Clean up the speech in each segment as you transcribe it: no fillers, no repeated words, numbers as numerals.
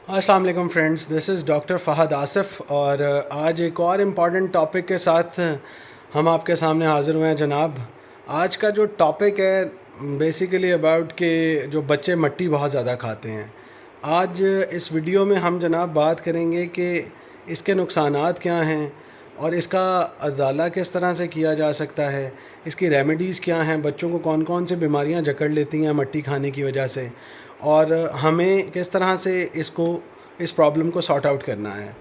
अस्सलाम वालेकुम friends, this is doctor Fahad Asif और आज एक और इम्पॉर्टेंट टॉपिक के साथ हम आपके सामने हाज़िर हुए हैं जनाब। आज का जो टॉपिक है बेसिकली अबाउट कि जो बच्चे मट्टी बहुत ज़्यादा खाते हैं। आज इस वीडियो में हम जनाब बात करेंगे कि इसके नुकसानात क्या हैं और इसका अज़ाला किस तरह से किया जा सकता है, इसकी रेमेडीज़ क्या हैं, बच्चों को कौन कौन सी बीमारियां जकड़ लेती हैं मट्टी खाने की वजह से, और हमें किस तरह से इस प्रॉब्लम को सॉर्ट आउट करना है।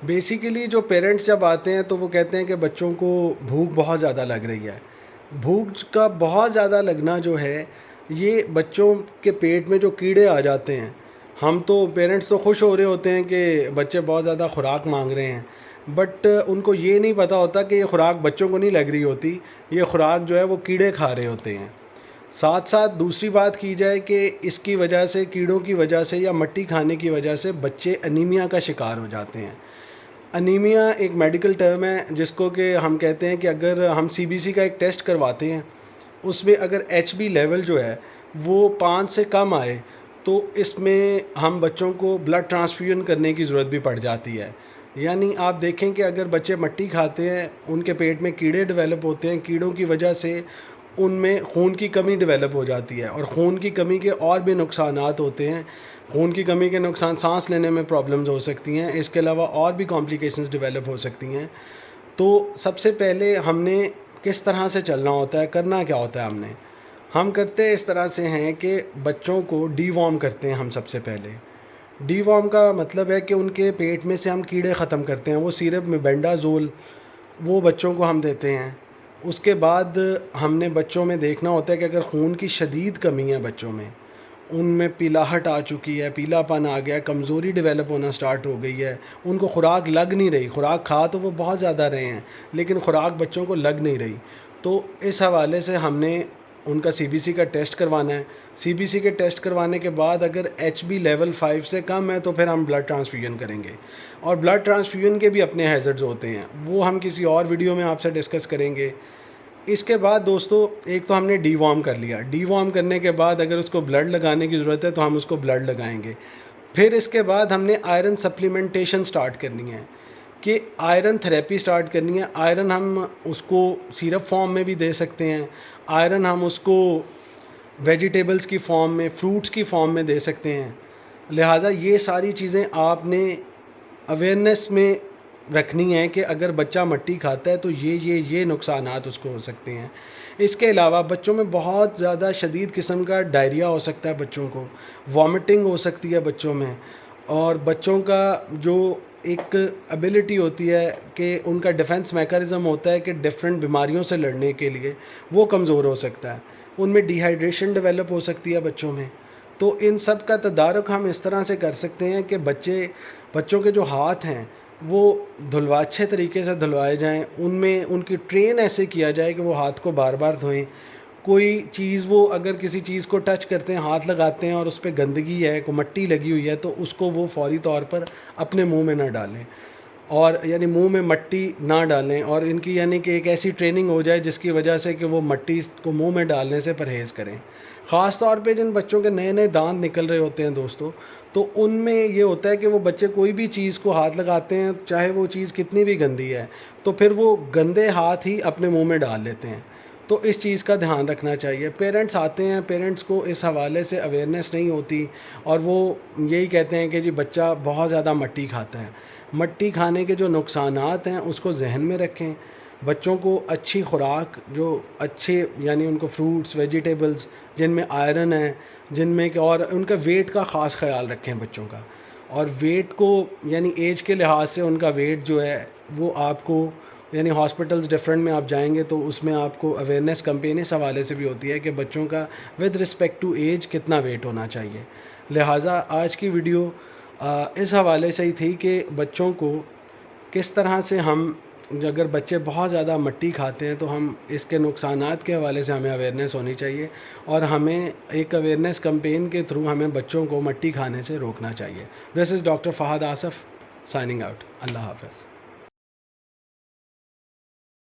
बेसिकली जो पेरेंट्स जब आते हैं तो वो कहते हैं कि बच्चों को भूख बहुत ज़्यादा लग रही है। भूख का बहुत ज़्यादा लगना जो है, ये बच्चों के पेट में जो कीड़े आ जाते हैं, हम तो पेरेंट्स तो खुश हो रहे होते हैं कि बच्चे बहुत ज़्यादा खुराक मांग रहे हैं, बट उनको ये नहीं पता होता कि ये खुराक बच्चों को नहीं लग रही होती, ये खुराक जो है वो कीड़े खा रहे होते हैं। साथ साथ दूसरी बात की जाए कि इसकी वजह से, कीड़ों की वजह से या मट्टी खाने की वजह से बच्चे अनीमिया का शिकार हो जाते हैं। अनीमिया एक मेडिकल टर्म है जिसको कि हम कहते हैं कि अगर हम सीबीसी का एक टेस्ट करवाते हैं, उसमें अगर एचबी लेवल जो है वो 5 से कम आए तो इसमें हम बच्चों को ब्लड ट्रांसफ्यूजन करने की ज़रूरत भी पड़ जाती है। यानी आप देखें कि अगर बच्चे मट्टी खाते हैं, उनके पेट में कीड़े डेवलप होते हैं, कीड़ों की वजह से उनमें खून की कमी डेवलप हो जाती है और खून की कमी के और भी नुकसानात होते हैं। खून की कमी के नुकसान, सांस लेने में प्रॉब्लम्स हो सकती हैं, इसके अलावा और भी कॉम्प्लिकेशंस डेवलप हो सकती हैं। तो सबसे पहले हमने किस तरह से चलना होता है, करना क्या होता है हम करते इस तरह से हैं कि बच्चों को डीवॉर्म करते हैं। हम सबसे पहले डीवॉर्म का मतलब है कि उनके पेट में से हम कीड़े ख़त्म करते हैं। वो सिरप में बेंडाजोल वो बच्चों को हम देते हैं। उसके बाद हमने बच्चों में देखना होता है कि अगर खून की शदीद कमी है बच्चों में, उनमें पीलाहट आ चुकी है, पीलापन आ गया, कमज़ोरी डेवलप होना स्टार्ट हो गई है, उनको खुराक लग नहीं रही, खुराक खा तो वो बहुत ज़्यादा रहे हैं लेकिन खुराक बच्चों को लग नहीं रही, तो इस हवाले से हमने उनका सीबीसी का टेस्ट करवाना है। सीबीसी के टेस्ट करवाने के बाद अगर एचबी लेवल 5 से कम है तो फिर हम ब्लड ट्रांसफ्यूजन करेंगे। और ब्लड ट्रांसफ्यूजन के भी अपने हैज़र्ड्स होते हैं, वो हम किसी और वीडियो में आपसे डिस्कस करेंगे। इसके बाद दोस्तों, एक तो हमने डीवॉर्म कर लिया। डीवॉर्म करने के बाद अगर उसको ब्लड लगाने की ज़रूरत है तो हम उसको ब्लड लगाएंगे। फिर इसके बाद हमने आयरन सप्लीमेंटेशन स्टार्ट करनी है कि आयरन थेरेपी स्टार्ट करनी है। आयरन हम उसको सिरप फॉर्म में भी दे सकते हैं, आयरन हम उसको वेजिटेबल्स की फ़ॉर्म में, फ्रूट्स की फ़ॉर्म में दे सकते हैं। लिहाजा ये सारी चीज़ें आपने अवेयरनेस में रखनी है कि अगर बच्चा मट्टी खाता है तो ये नुकसानात उसको हो सकते हैं। इसके अलावा बच्चों में बहुत ज़्यादा शदीद किस्म का डायरिया हो सकता है, बच्चों को वॉमिटिंग हो सकती है बच्चों में, और बच्चों का जो एक एबिलिटी होती है कि उनका डिफेंस मैकेनिज़्म होता है कि डिफरेंट बीमारियों से लड़ने के लिए, वो कमज़ोर हो सकता है। उनमें डिहाइड्रेशन डेवलप हो सकती है बच्चों में। तो इन सब का तदारुक हम इस तरह से कर सकते हैं कि बच्चों के जो हाथ हैं वो अच्छे तरीके से धुलवाए जाएं, उनमें उनकी ट्रेन ऐसे किया जाए कि वो हाथ को बार बार धोएं। कोई चीज़, वो अगर किसी चीज़ को टच करते हैं, हाथ लगाते हैं और उस पर गंदगी है, को मट्टी लगी हुई है, तो उसको वो फौरी तौर पर अपने मुंह में ना डालें, और यानी मुंह में मट्टी ना डालें, और इनकी यानी कि एक ऐसी ट्रेनिंग हो जाए जिसकी वजह से कि वो मट्टी को मुंह में डालने से परहेज़ करें। ख़ास तौर पे जिन बच्चों के नए नए दांत निकल रहे होते हैं दोस्तों, तो उनमें ये होता है कि वो बच्चे कोई भी चीज़ को हाथ लगाते हैं, चाहे वो चीज़ कितनी भी गंदी है, तो फिर वो गंदे हाथ ही अपने मुंह में डाल लेते हैं। तो इस चीज़ का ध्यान रखना चाहिए। पेरेंट्स आते हैं, पेरेंट्स को इस हवाले से अवेयरनेस नहीं होती और वो यही कहते हैं कि जी बच्चा बहुत ज़्यादा मट्टी खाता है। मट्टी खाने के जो नुकसानात हैं उसको जहन में रखें। बच्चों को अच्छी खुराक, जो अच्छे यानी उनको फ्रूट्स, वेजिटेबल्स जिनमें आयरन है, जिनमें कि, और उनका वेट का ख़ास ख्याल रखें बच्चों का। और वेट को यानी एज के लिहाज से उनका वेट जो है वो आपको, यानी हॉस्पिटल्स डिफरेंट में आप जाएंगे तो उसमें आपको अवेयरनेस कैंपेन इस हवाले से भी होती है कि बच्चों का विद रिस्पेक्ट टू एज कितना वेट होना चाहिए। लिहाजा आज की वीडियो इस हवाले से ही थी कि बच्चों को किस तरह से हम, अगर बच्चे बहुत ज़्यादा मट्टी खाते हैं तो हम इसके नुकसानात के हवाले से हमें अवेयरनेस होनी चाहिए, और हमें एक अवेयरनेस कैंपेन के थ्रू हमें बच्चों को मट्टी खाने से रोकना चाहिए। This is doctor Fahad Asif signing out. अल्लाह हाफ़िज़।